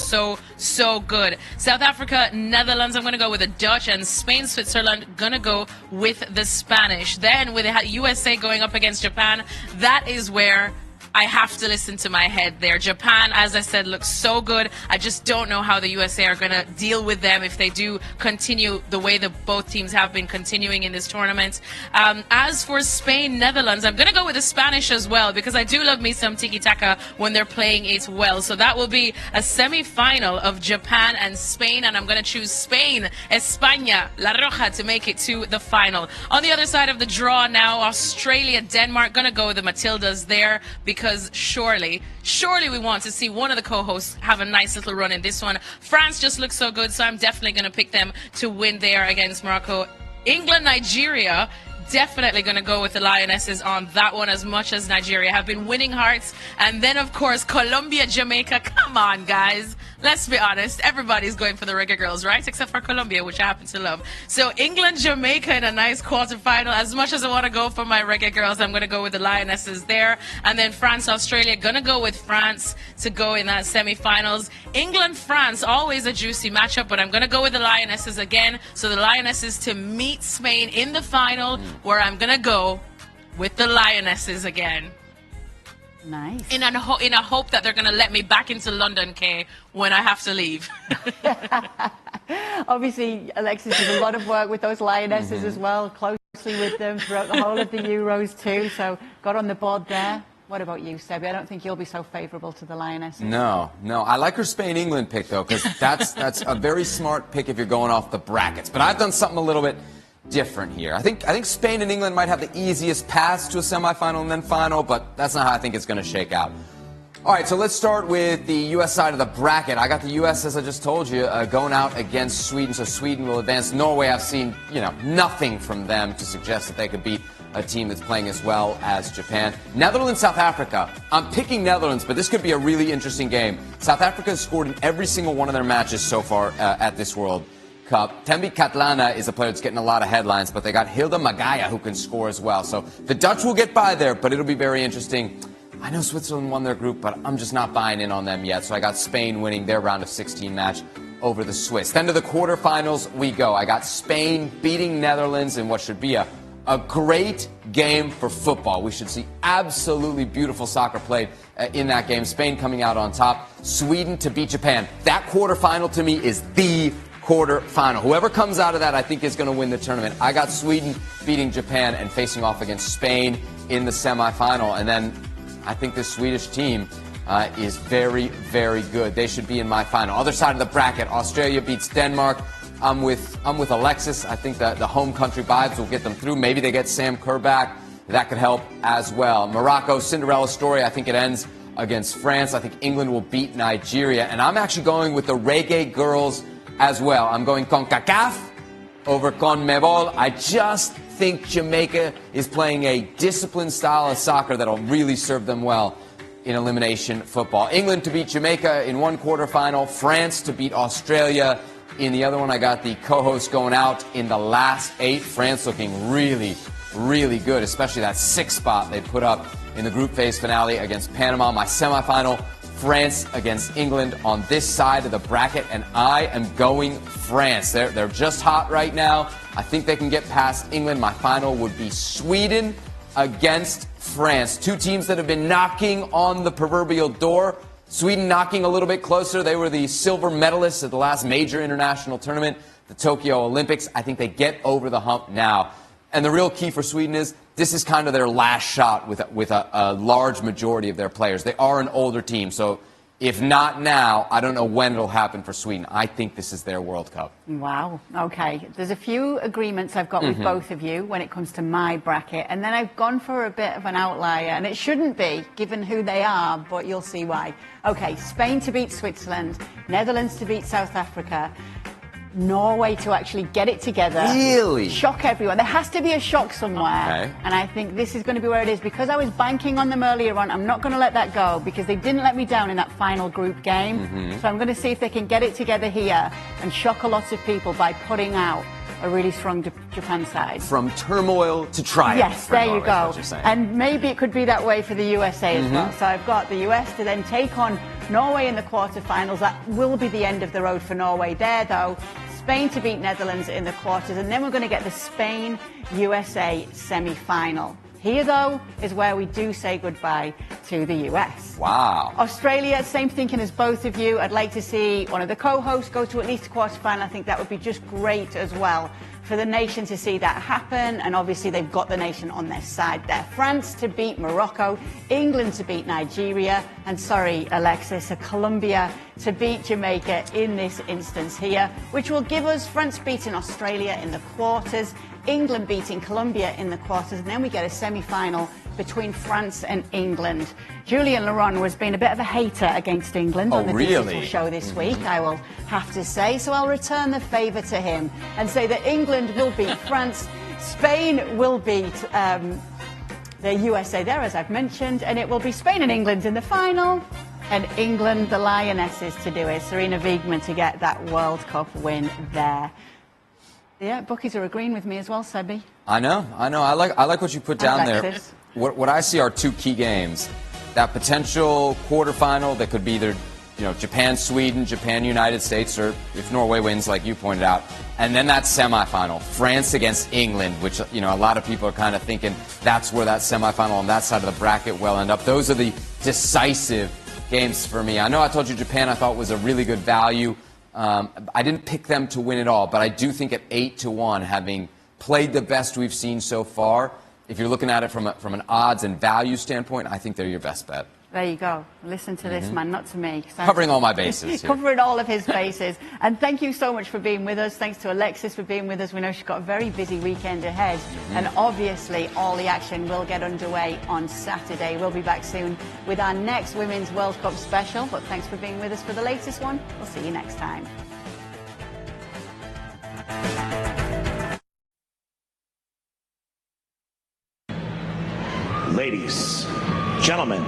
so good. South Africa, Netherlands, I'm going to go with the Dutch, and Spain, Switzerland, going to go with the Spanish. Then with the USA going up against Japan, that is where I have to listen to my head there. Japan, as I said, looks so good. I just don't know how the USA are going to deal with them if they do continue the way that both teams have been continuing in this tournament. As for Spain, Netherlands, I'm going to go with the Spanish as well, because I do love me some tiki-taka when they're playing it well. So that will be a semi-final of Japan and Spain, and I'm going to choose Spain, España, La Roja, to make it to the final. On the other side of the draw now, Australia, Denmark, going to go with the Matildas there, because surely we want to see one of the co-hosts have a nice little run in this one. France just looks so good, so I'm definitely going to pick them to win there against Morocco. England, Nigeria, definitely going to go with the Lionesses on that one, as much as Nigeria have been winning hearts. And then, of course, Colombia, Jamaica. Come on, guys. Let's be honest. Everybody's going for the Reggae Girls, right? Except for Colombia, which I happen to love. So England, Jamaica in a nice quarterfinal. As much as I want to go for my Reggae Girls, I'm going to go with the Lionesses there. And then France, Australia, going to go with France to go in that semifinals. England, France, always a juicy matchup, but I'm going to go with the Lionesses again. So the Lionesses to meet Spain in the final, where I'm going to go with the Lionesses again. Nice. In a hope that they're going to let me back into London, Kay, when I have to leave. Obviously, Alexis did a lot of work with those Lionesses as well, closely with them throughout the whole of the Euros too, so got on the board there. What about you, Sebi? I don't think you'll be so favourable to the Lionesses. No. I like her Spain-England pick, though, because that's a very smart pick if you're going off the brackets. But I've done something a little bit different here. I think Spain and England might have the easiest paths to a semifinal and then final, but that's not how I think it's going to shake out. All right, so let's start with the U.S. side of the bracket. I got the U.S., as I just told you, going out against Sweden, so Sweden will advance. Norway, I've seen, nothing from them to suggest that they could beat a team that's playing as well as Japan. Netherlands, South Africa. I'm picking Netherlands, but this could be a really interesting game. South Africa has scored in every single one of their matches so far at this World Cup. Tembi Katlana is a player that's getting a lot of headlines, but they got Hilda Magaya who can score as well. So the Dutch will get by there, but it'll be very interesting. I know Switzerland won their group, but I'm just not buying in on them yet. So I got Spain winning their round of 16 match over the Swiss. Then to the quarterfinals we go. I got Spain beating Netherlands in what should be a great game for football. We should see absolutely beautiful soccer played in that game. Spain coming out on top. Sweden to beat Japan. That quarterfinal to me is the quarterfinal. Whoever comes out of that, I think, is going to win the tournament. I got Sweden beating Japan and facing off against Spain in the semifinal. And then I think this Swedish team is very, very good. They should be in my final. Other side of the bracket, Australia beats Denmark. I'm with Alexis. I think that the home country vibes will get them through. Maybe they get Sam Kerr back. That could help as well. Morocco, Cinderella story. I think it ends against France. I think England will beat Nigeria. And I'm actually going with the Reggae Girls as well. I'm going CONCACAF over CONMEBOL. I just think Jamaica is playing a disciplined style of soccer that'll really serve them well in elimination football. England to beat Jamaica in one quarterfinal. France to beat Australia in the other one. I got the co-host going out in the last 8. France looking really, really good, especially that 6th spot they put up in the group phase finale against Panama. My semifinal, France against England on this side of the bracket, and I am going France. They're just hot right now. I think they can get past England. My final would be Sweden against France. Two teams that have been knocking on the proverbial door. Sweden knocking a little bit closer. They were the silver medalists at the last major international tournament, the Tokyo Olympics. I think they get over the hump now. And the real key for Sweden is this is kind of their last shot with a large majority of their players. They are an older team, so if not now, I don't know when it'll happen for Sweden. I think this is their World Cup. Wow. Okay. There's a few agreements I've got with both of you when it comes to my bracket, and then I've gone for a bit of an outlier, and it shouldn't be, given who they are, but you'll see why. Okay, Spain to beat Switzerland, Netherlands to beat South Africa, Norway to actually get it together. Really? Shock everyone. There has to be a shock somewhere. Okay. And I think this is going to be where it is. Because I was banking on them earlier on, I'm not going to let that go because they didn't let me down in that final group game. So I'm going to see if they can get it together here and shock a lot of people by putting out a really strong Japan side. From turmoil to triumph. Yes, there you go. What you're saying. And maybe it could be that way for the USA as well. So I've got the US to then take on Norway in the quarterfinals. That will be the end of the road for Norway there, though. Spain to beat Netherlands in the quarters, and then we're going to get the Spain-USA semi-final. Here, though, is where we do say goodbye to the US. Wow. Australia, same thinking as both of you. I'd like to see one of the co-hosts go to at least a quarterfinal. I think that would be just great as well for the nation to see that happen, and obviously they've got the nation on their side there. France to beat Morocco, England to beat Nigeria, and sorry, Alexis, Colombia to beat Jamaica in this instance here, which will give us France beating Australia in the quarters, England beating Colombia in the quarters, and then we get a semi-final between France and England. Julian Laurent was being a bit of a hater against England on the digital show this week, I will have to say, so I'll return the favour to him and say that England will beat France, Spain will beat the USA there, as I've mentioned, and it will be Spain and England in the final, and England, the Lionesses, to do it. Serena Wiegmann to get that World Cup win there. Yeah, bookies are agreeing with me as well, Sebi. I know. I like what you put down there. What I see are two key games. That potential quarterfinal that could be either, Japan-Sweden, Japan-United States, or if Norway wins, like you pointed out. And then that semifinal, France against England, which, a lot of people are kind of thinking that's where that semifinal on that side of the bracket will end up. Those are the decisive games for me. I know I told you Japan I thought was a really good value. I didn't pick them to win it all, but I do think at 8-1, having played the best we've seen so far, if you're looking at it from an odds and value standpoint, I think they're your best bet. There you go. Listen to this man, not to me. Covering all my bases here. Covering all of his bases. And thank you so much for being with us. Thanks to Alexis for being with us. We know she's got a very busy weekend ahead. And obviously, all the action will get underway on Saturday. We'll be back soon with our next Women's World Cup special. But thanks for being with us for the latest one. We'll see you next time. Ladies, gentlemen,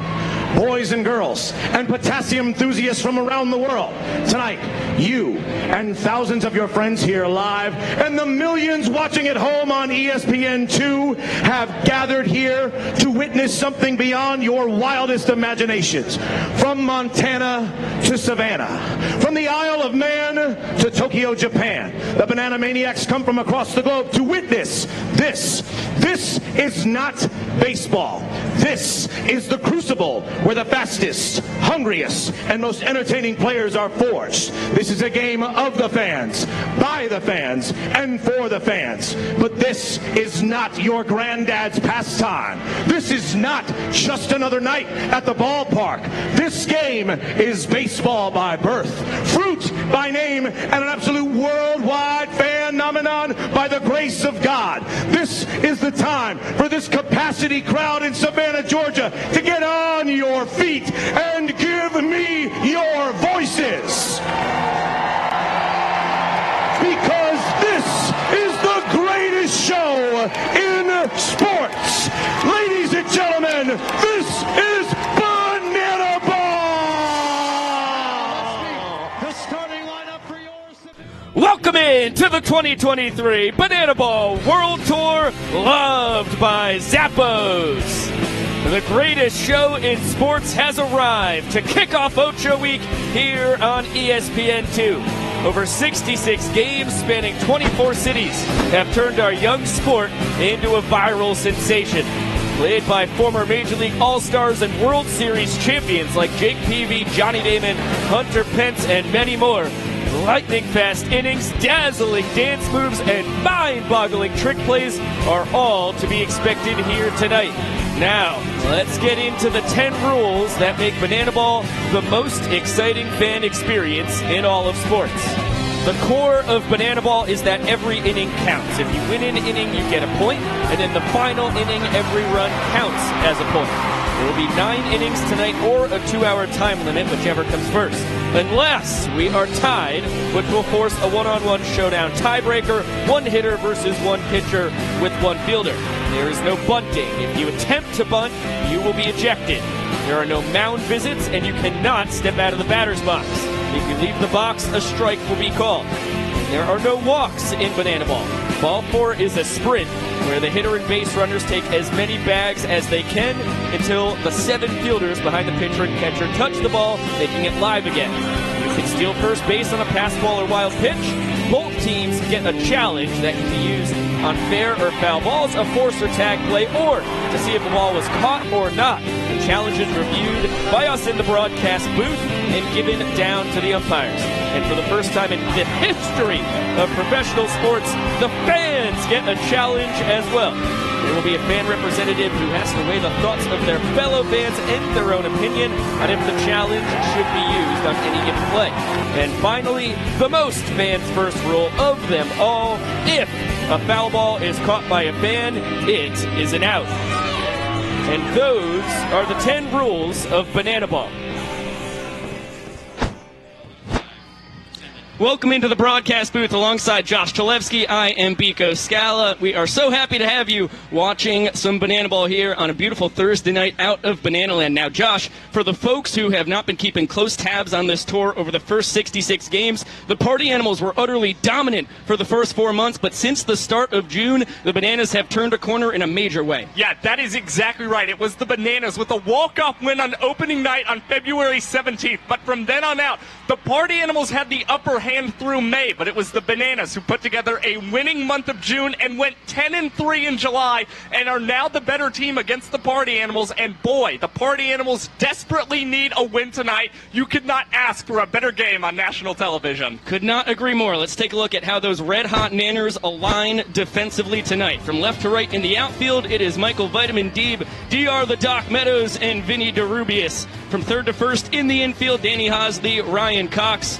boys and girls, and potassium enthusiasts from around the world. Tonight, you and thousands of your friends here live and the millions watching at home on ESPN2 have gathered here to witness something beyond your wildest imaginations. From Montana to Savannah, from the Isle of Man to Tokyo, Japan, the Banana Maniacs come from across the globe to witness this. This is not baseball. This is the crucible where the fastest, hungriest, and most entertaining players are forged. This is a game of the fans, by the fans, and for the fans. But this is not your granddad's pastime. This is not just another night at the ballpark. This game is baseball by birth, fruit by name, and an absolute worldwide phenomenon by the grace of God. This is the time for this capacity crowd in Savannah, Georgia, to get on your feet and give me your voices. Because this is the greatest show in sports. Ladies and gentlemen, this is Banana Ball. The starting lineup for yours. Welcome in to the 2023 Banana Ball World Tour, loved by Zappos. The greatest show in sports has arrived to kick off Ocho Week here on ESPN2. Over 66 games spanning 24 cities have turned our young sport into a viral sensation. Played by former Major League All-Stars and World Series champions like Jake Peavy, Johnny Damon, Hunter Pence, and many more. Lightning-fast innings, dazzling dance moves, and mind-boggling trick plays are all to be expected here tonight. Now, let's get into the 10 rules that make Banana Ball the most exciting fan experience in all of sports. The core of Banana Ball is that every inning counts. If you win an inning, you get a point, and in the final inning, every run counts as a point. There will be 9 innings tonight or a 2-hour time limit, whichever comes first. Unless we are tied, which will force a one-on-one showdown tiebreaker, one hitter versus one pitcher with one fielder. There is no bunting. If you attempt to bunt, you will be ejected. There are no mound visits, and you cannot step out of the batter's box. If you leave the box, a strike will be called. There are no walks in Banana Ball. Ball 4 is a sprint, where the hitter and base runners take as many bags as they can until the 7 fielders behind the pitcher and catcher touch the ball, making it live again. You can steal first base on a pass ball or wild pitch. Both teams get a challenge that can be used on fair or foul balls, a force or tag play, or to see if the ball was caught or not. The challenge is reviewed by us in the broadcast booth and given down to the umpires. And for the first time in the history of professional sports, the fans get a challenge as well. There will be a fan representative who has to weigh the thoughts of their fellow fans and their own opinion on if the challenge should be used on any given play. And finally, the most fans first rule of them all: if a foul ball is caught by a fan, it is an out. And those are the 10 rules of Banana Ball. Welcome into the broadcast booth alongside Josh Chalevsky. I am Biko Scala. We are so happy to have you watching some Banana Ball here on a beautiful Thursday night out of Banana Land. Now, Josh, for the folks who have not been keeping close tabs on this tour over the first 66 games, the Party Animals were utterly dominant for the first 4 months, but since the start of June, the Bananas have turned a corner in a major way. Yeah, that is exactly right. It was the Bananas with a walk-off win on opening night on February 17th, but from then on out, the Party Animals had the upper hand through May, but it was the Bananas who put together a winning month of June and went 10-3 in July and are now the better team against the Party Animals. And boy, the Party Animals desperately need a win tonight. You could not ask for a better game on national television. Could not agree more. Let's take a look at how those red-hot Nanners align defensively tonight. From left to right in the outfield, it is Michael Vitamin Deeb, DR the Doc Meadows, and Vinny DeRubius. From third to first in the infield, Danny Hosley, Ryan Cox,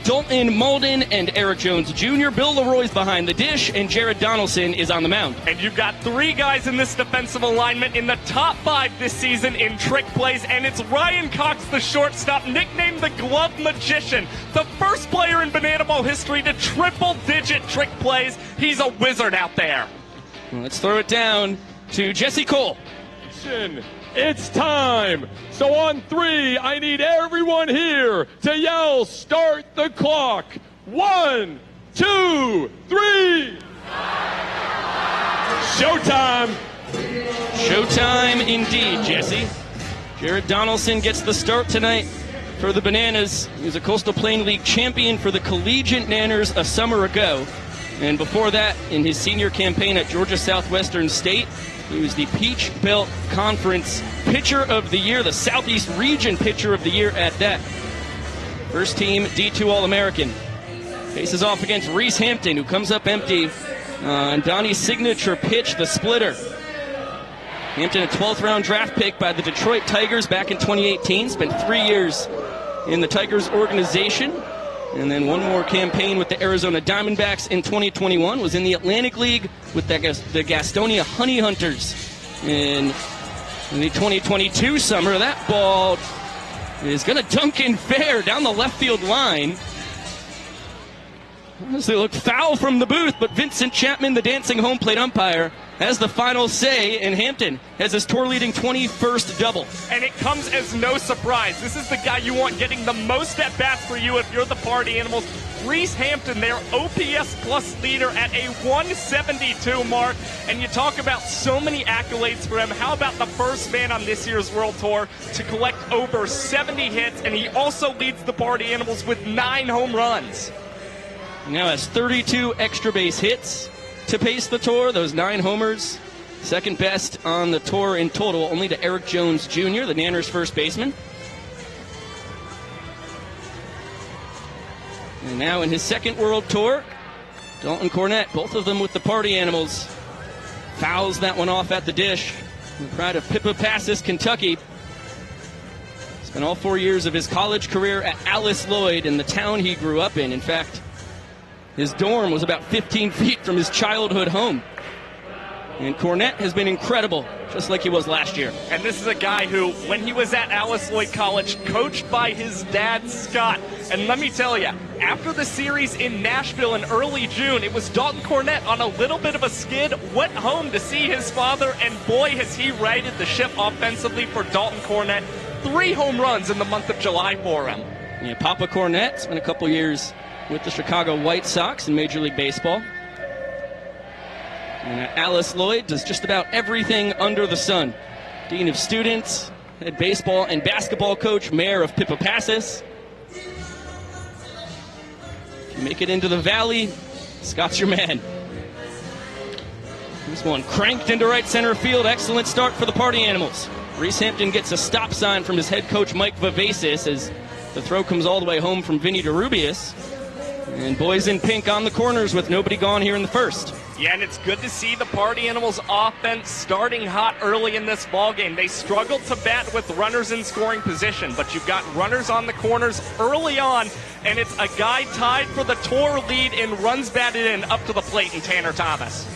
Dalton Malden, and Eric Jones Jr. Bill Leroy's behind the dish, and Jared Donaldson is on the mound. And you've got 3 guys in this defensive alignment in the top 5 this season in trick plays, and it's Ryan Cox, the shortstop, nicknamed the Glove Magician, the first player in Banana Ball history to triple-digit trick plays. He's a wizard out there. Let's throw it down to Jesse Cole. It's time. So on 3, I need everyone here to yell, "Start the clock." 1, 2, 3. Showtime. Showtime indeed, Jesse. Jared Donaldson gets the start tonight for the Bananas. He was a Coastal Plain League champion for the Collegiate Nanners a summer ago. And before that, in his senior campaign at Georgia Southwestern State, he was the Peach Belt Conference Pitcher of the Year, the Southeast Region Pitcher of the Year at that. First team D2 All-American. Faces off against Reese Hampton, who comes up empty on Donnie's signature pitch, the splitter. Hampton, a 12th round draft pick by the Detroit Tigers back in 2018. Spent 3 years in the Tigers organization. And then one more campaign with the Arizona Diamondbacks in 2021. Was in the Atlantic League with the Gastonia Honey Hunters in the 2022 summer. That ball is going to dunk in fair down the left field line. Honestly, looked foul from the booth, but Vincent Chapman, the dancing home plate umpire, has the final say, and Hampton has his tour-leading 21st double. And it comes as no surprise. This is the guy you want getting the most at-bats for you if you're the Party Animals. Reese Hampton, their OPS plus leader at a 172 mark. And you talk about so many accolades for him. How about the first man on this year's World Tour to collect over 70 hits? And he also leads the Party Animals with 9 home runs. He now has 32 extra base hits to pace the tour, those 9 homers. Second best on the tour in total, only to Eric Jones Jr., the Nanners' first baseman. And now in his second World Tour, Dalton Cornett, both of them with the Party Animals. Fouls that one off at the dish. The pride of Pippapasis, Kentucky. Spent all 4 years of his college career at Alice Lloyd in the town he grew up in. In fact, his dorm was about 15 feet from his childhood home. And Cornett has been incredible, just like he was last year. And this is a guy who, when he was at Alice Lloyd College, coached by his dad, Scott. And let me tell you, after the series in Nashville in early June, it was Dalton Cornett on a little bit of a skid, went home to see his father, and boy, has he righted the ship offensively for Dalton Cornett. 3 home runs in the month of July for him. Yeah, Papa Cornett spent a couple years with the Chicago White Sox in Major League Baseball. Alice Lloyd does just about everything under the sun. Dean of Students, head baseball and basketball coach, mayor of Pipapassis. If you make it into the valley, Scott's your man. This one cranked into right center field. Excellent start for the Party Animals. Reese Hampton gets a stop sign from his head coach, Mike Vivacis, as the throw comes all the way home from Vinny DeRubius. And boys in pink on the corners with nobody gone here in the first. Yeah, and it's good to see the Party Animals offense starting hot early in this ballgame. They struggled to bat with runners in scoring position, but you've got runners on the corners early on, and it's a guy tied for the tour lead in runs batted in up to the plate in Tanner Thomas.